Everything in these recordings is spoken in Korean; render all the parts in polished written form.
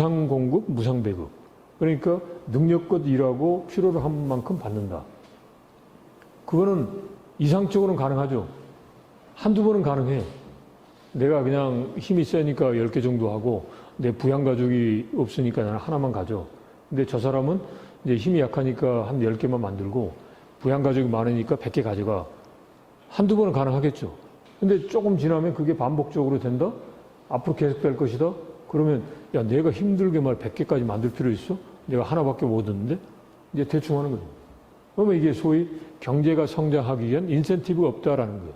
무상 공급, 무상 배급. 그러니까 능력껏 일하고 필요로 한 만큼 받는다. 그거는 이상적으로는 가능하죠. 한두 번은 가능해. 내가 그냥 힘이 세니까 10개 정도 하고 내 부양가족이 없으니까 나는 하나만 가져. 근데 저 사람은 이제 힘이 약하니까 한 10개만 만들고 부양가족이 많으니까 100개 가져가. 한두 번은 가능하겠죠. 근데 조금 지나면 그게 반복적으로 된다? 앞으로 계속 될 것이다? 그러면 야, 내가 힘들게 말 100개까지 만들 필요 있어? 내가 하나밖에 못 얻는데? 이제 대충 하는 거죠. 그러면 이게 소위 경제가 성장하기 위한 인센티브가 없다라는 거예요.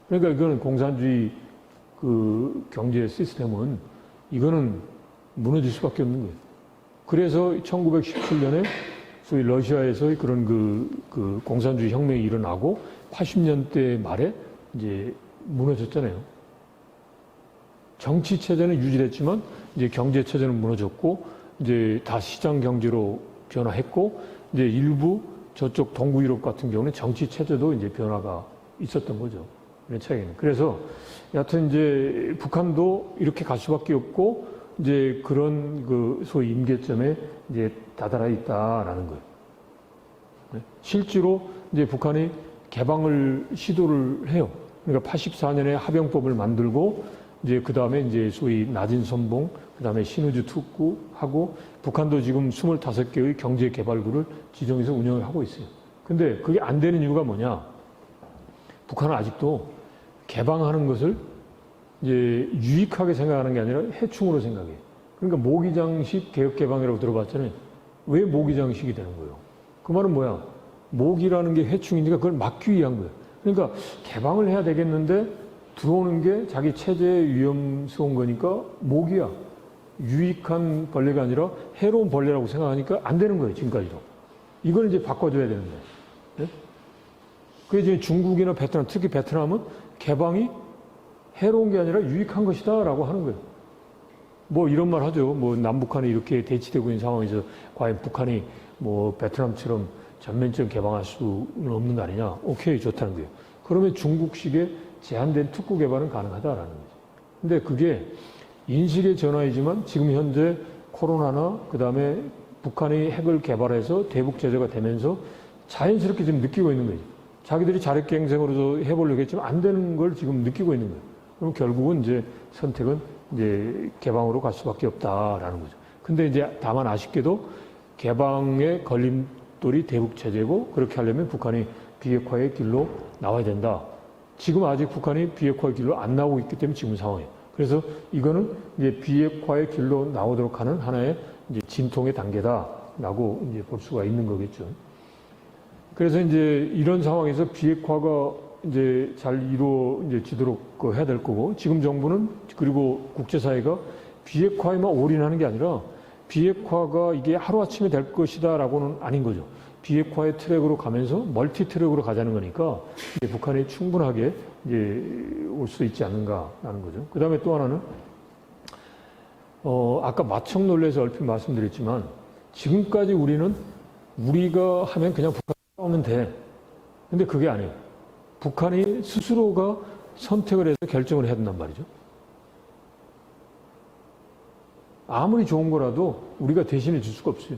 그러니까 이거는 공산주의 그 경제 시스템은 이거는 무너질 수밖에 없는 거예요. 그래서 1917년에 소위 러시아에서의 그런 그 공산주의 혁명이 일어나고 80년대 말에 이제 무너졌잖아요. 정치 체제는 유지됐지만 이제 경제 체제는 무너졌고 이제 다 시장 경제로 변화했고 이제 일부 저쪽 동구 유럽 같은 경우는 정치 체제도 이제 변화가 있었던 거죠. 이런 차이는. 그래서 여하튼 이제 북한도 이렇게 갈 수밖에 없고 이제 그런 그 소위 임계점에 이제 다다라 있다라는 거예요. 실제로 이제 북한이 개방을 시도를 해요. 그러니까 84년에 합병법을 만들고 이제 그 다음에 이제 소위 낮은 선봉, 그 다음에 신의주 특구하고 북한도 지금 25개의 경제개발구를 지정해서 운영을 하고 있어요. 근데 그게 안 되는 이유가 뭐냐? 북한은 아직도 개방하는 것을 이제 유익하게 생각하는 게 아니라 해충으로 생각해요. 그러니까 모기장식 개혁개방이라고 들어봤잖아요. 왜 모기장식이 되는 거예요? 그 말은 뭐야? 모기라는 게 해충이니까 그걸 막기 위한 거예요. 그러니까 개방을 해야 되겠는데 들어오는 게 자기 체제에 위험스러운 거니까 모기야. 유익한 벌레가 아니라 해로운 벌레라고 생각하니까 안 되는 거예요, 지금까지도. 이걸 이제 바꿔줘야 되는데. 네? 그게 이제 중국이나 베트남, 특히 베트남은 개방이 해로운 게 아니라 유익한 것이다 라고 하는 거예요. 뭐 이런 말 하죠. 뭐 남북한이 이렇게 대치되고 있는 상황에서 과연 북한이 뭐 베트남처럼 전면적으로 개방할 수는 없는 거 아니냐. 오케이, 좋다는 거예요. 그러면 중국식의 제한된 특구 개발은 가능하다라는 거죠. 근데 그게 인식의 전환이지만 지금 현재 코로나나 그 다음에 북한이 핵을 개발해서 대북 제재가 되면서 자연스럽게 지금 느끼고 있는 거예요. 자기들이 자력갱생으로도 해보려고 했지만 안 되는 걸 지금 느끼고 있는 거예요. 그럼 결국은 이제 선택은 이제 개방으로 갈 수밖에 없다라는 거죠. 근데 이제 다만 아쉽게도 개방의 걸림돌이 대북 제재고 그렇게 하려면 북한이 비핵화의 길로 나와야 된다. 지금 아직 북한이 비핵화의 길로 안 나오고 있기 때문에 지금 상황이에요. 그래서 이거는 이제 비핵화의 길로 나오도록 하는 하나의 이제 진통의 단계다라고 이제 볼 수가 있는 거겠죠. 그래서 이제 이런 상황에서 비핵화가 이제 잘 이루어지도록 해야 될 거고 지금 정부는 그리고 국제사회가 비핵화에만 올인하는 게 아니라 비핵화가 이게 하루아침에 될 것이다라고는 아닌 거죠. 비핵화의 트랙으로 가면서 멀티 트랙으로 가자는 거니까 이제 북한이 충분하게 이제 올 수 있지 않는가라는 거죠. 그 다음에 또 하나는 아까 마청 논리에서 얼핏 말씀드렸지만 지금까지 우리가 하면 그냥 북한 싸우면 돼. 근데 그게 아니에요. 북한이 스스로가 선택을 해서 결정을 해야 된단 말이죠. 아무리 좋은 거라도 우리가 대신해 줄 수가 없어요.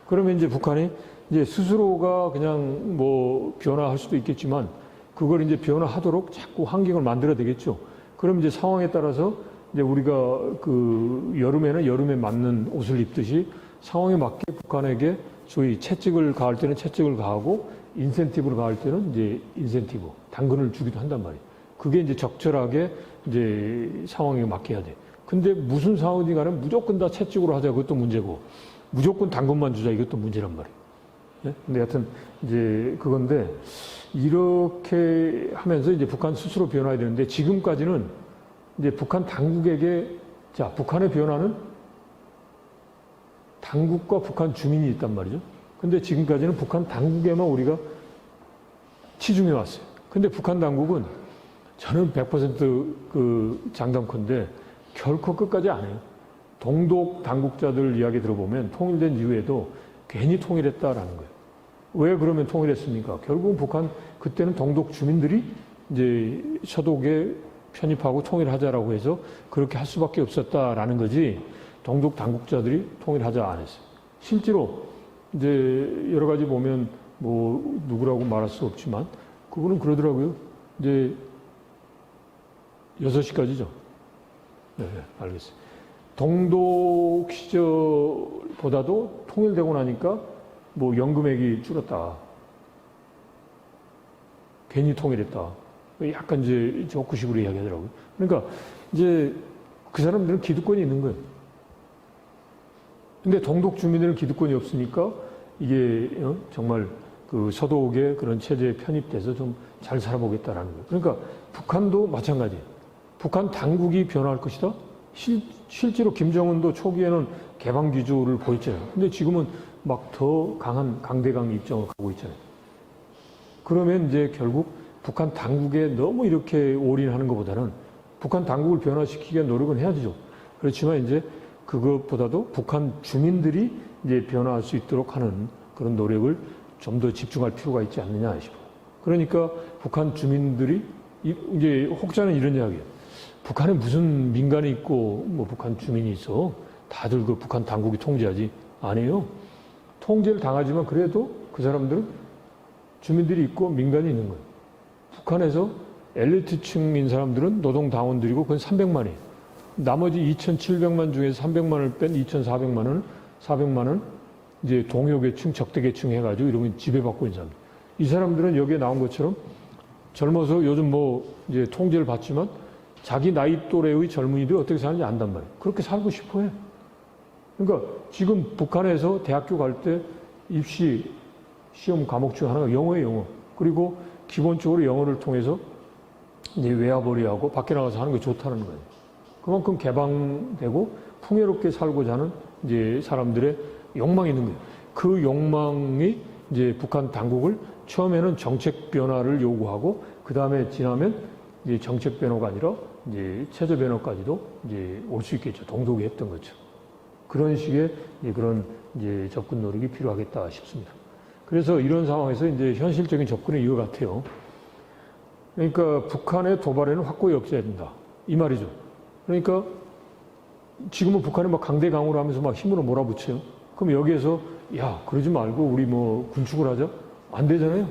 그러면 이제 북한이 이제 스스로가 그냥 뭐 변화할 수도 있겠지만 그걸 이제 변화하도록 자꾸 환경을 만들어야 되겠죠. 그럼 이제 상황에 따라서 이제 우리가 그 여름에는 여름에 맞는 옷을 입듯이 상황에 맞게 북한에게 소위 채찍을 가할 때는 채찍을 가하고 인센티브를 가할 때는 이제 인센티브, 당근을 주기도 한단 말이에요. 그게 이제 적절하게 이제 상황에 맞게 해야 돼. 근데 무슨 상황이든 간에 무조건 다 채찍으로 하자 그것도 문제고 무조건 당근만 주자 이것도 문제란 말이에요. 네? 근데 하여튼 이제 그건데 이렇게 하면서 이제 북한 스스로 변화해야 되는데 지금까지는 이제 북한 당국에게 자, 북한의 변화는 당국과 북한 주민이 있단 말이죠. 근데 지금까지는 북한 당국에만 우리가 치중해 왔어요. 근데 북한 당국은 저는 100% 그 장담컨대 결코 끝까지 안 해요. 동독 당국자들 이야기 들어보면 통일된 이후에도 괜히 통일했다라는 거예요. 왜 그러면 통일했습니까? 결국은 북한 그때는 동독 주민들이 이제 서독에 편입하고 통일하자라고 해서 그렇게 할 수밖에 없었다라는 거지. 동독 당국자들이 통일하자 안 했어요. 실제로 이제 여러 가지 보면 뭐 누구라고 말할 수 없지만 그분은 그러더라고요. 이제 6시까지죠. 네, 알겠어요. 동독 시절보다도 통일되고 나니까 뭐 연금액이 줄었다. 괜히 통일했다. 약간 이제 조구식으로 이야기하더라고요. 그러니까 이제 그 사람들은 기득권이 있는 거예요. 근데 동독 주민들은 기득권이 없으니까 이게 정말 그 서독의 그런 체제에 편입돼서 좀 잘 살아보겠다라는 거예요. 그러니까 북한도 마찬가지예요. 북한 당국이 변화할 것이다. 실제로 김정은도 초기에는 개방 기조를 보였잖아요. 근데 지금은 막 더 강한 강대강 입장을 가고 있잖아요. 그러면 이제 결국 북한 당국에 너무 이렇게 올인하는 것보다는 북한 당국을 변화시키기 위한 노력은 해야죠. 그렇지만 이제 그것보다도 북한 주민들이 이제 변화할 수 있도록 하는 그런 노력을 좀 더 집중할 필요가 있지 않느냐 싶어요. 그러니까 북한 주민들이 이제 혹자는 이런 이야기예요. 북한에 무슨 민간이 있고 뭐 북한 주민이 있어. 다들 그 북한 당국이 통제하지. 아니에요. 통제를 당하지만 그래도 그 사람들은 주민들이 있고 민간이 있는 거예요. 북한에서 엘리트층인 사람들은 노동당원들이고 그건 300만이에요. 나머지 2,700만 중에서 300만을 뺀 2,400만은 이제 동요계층, 적대계층 해가지고 이러면 지배받고 있는 사람들. 이 사람들은 여기에 나온 것처럼 젊어서 요즘 뭐 이제 통제를 받지만 자기 나이 또래의 젊은이들이 어떻게 사는지 안단 말이에요. 그렇게 살고 싶어 해. 그러니까 지금 북한에서 대학교 갈 때 입시 시험 과목 중 하나가 영어예요, 영어. 그리고 기본적으로 영어를 통해서 이제 외화벌이하고 밖에 나가서 하는 게 좋다는 거예요. 그만큼 개방되고 풍요롭게 살고자 하는 이제 사람들의 욕망이 있는 거예요. 그 욕망이 이제 북한 당국을 처음에는 정책 변화를 요구하고 그 다음에 지나면 이제 정책 변화가 아니라 이제 체제 변화까지도 이제 올 수 있겠죠. 동독이 했던 것처럼. 그런 식의 이제 그런 이제 접근 노력이 필요하겠다 싶습니다. 그래서 이런 상황에서 이제 현실적인 접근은 이거 같아요. 그러니까 북한의 도발에는 확고히 없애야 된다. 이 말이죠. 그러니까 지금은 북한이 막 강대강으로 하면서 막 힘으로 몰아붙여요. 그럼 여기에서 야, 그러지 말고 우리 뭐 군축을 하자? 안 되잖아요.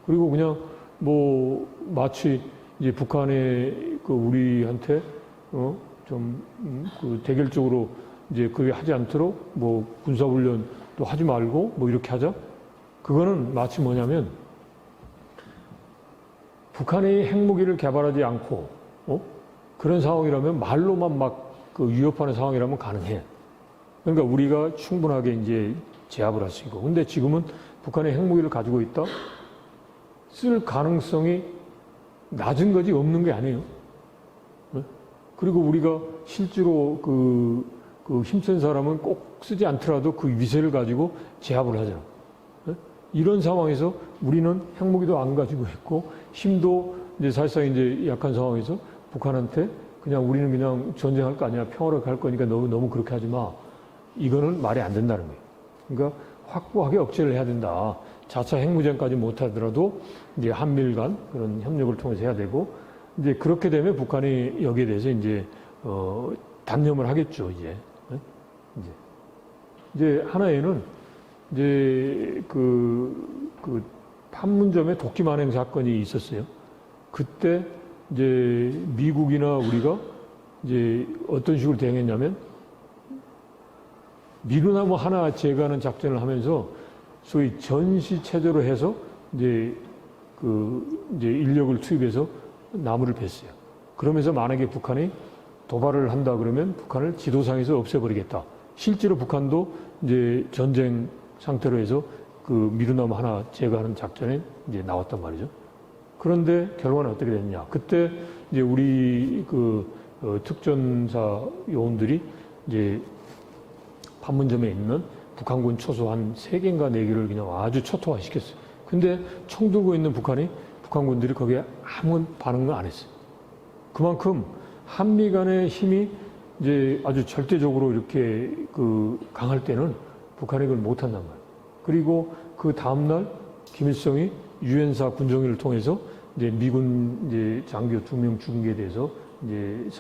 그리고 그냥 뭐 마치 이제 북한에 그 우리한테 좀 그 대결적으로 이제 그게 하지 않도록 뭐 군사훈련도 하지 말고 뭐 이렇게 하자? 그거는 마치 뭐냐면 북한이 핵무기를 개발하지 않고 그런 상황이라면 말로만 막 그 위협하는 상황이라면 가능해. 그러니까 우리가 충분하게 이제 제압을 할 수 있고. 근데 지금은 북한이 핵무기를 가지고 있다? 쓸 가능성이 낮은 거지 없는 게 아니에요. 그리고 우리가 실제로 그 힘센 사람은 꼭 쓰지 않더라도 그 위세를 가지고 제압을 하잖아. 이런 상황에서 우리는 핵무기도 안 가지고 있고 힘도 이제 사실상 이제 약한 상황에서 북한한테 그냥 우리는 그냥 전쟁할 거 아니야. 평화롭게 할 거니까 너무 그렇게 하지 마. 이거는 말이 안 된다는 거예요. 그러니까 확고하게 억제를 해야 된다. 자차 핵무장까지 못하더라도 이제 한미일 간 그런 협력을 통해서 해야 되고 이제 그렇게 되면 북한이 여기에 대해서 이제 단념을 하겠죠. 이제 하나에는 이제 그 판문점에 도끼 만행 사건이 있었어요. 그때 이제 미국이나 우리가 이제 어떤 식으로 대응했냐면 미루나무 하나 제거하는 작전을 하면서 소위 전시 체제로 해서 이제 이제 인력을 투입해서 나무를 뱄어요. 그러면서 만약에 북한이 도발을 한다 그러면 북한을 지도상에서 없애버리겠다. 실제로 북한도 이제 전쟁 상태로 해서 그 미루나무 하나 제거하는 작전에 이제 나왔단 말이죠. 그런데 결과는 어떻게 됐냐. 그때 이제 우리 특전사 요원들이 이제 판문점에 있는 북한군 초소 한 3개인가 4개를 그냥 아주 초토화시켰어요. 근데 총 들고 있는 북한군들이 거기에 아무 반응을 안 했어요. 그만큼 한미 간의 힘이 이제 아주 절대적으로 이렇게 강할 때는 북한이 그걸 못한단 말이에요. 그리고 그 다음날 김일성이 유엔사 군정위를 통해서 이제 미군 이제 장교 2명 죽은 게 대해서 이제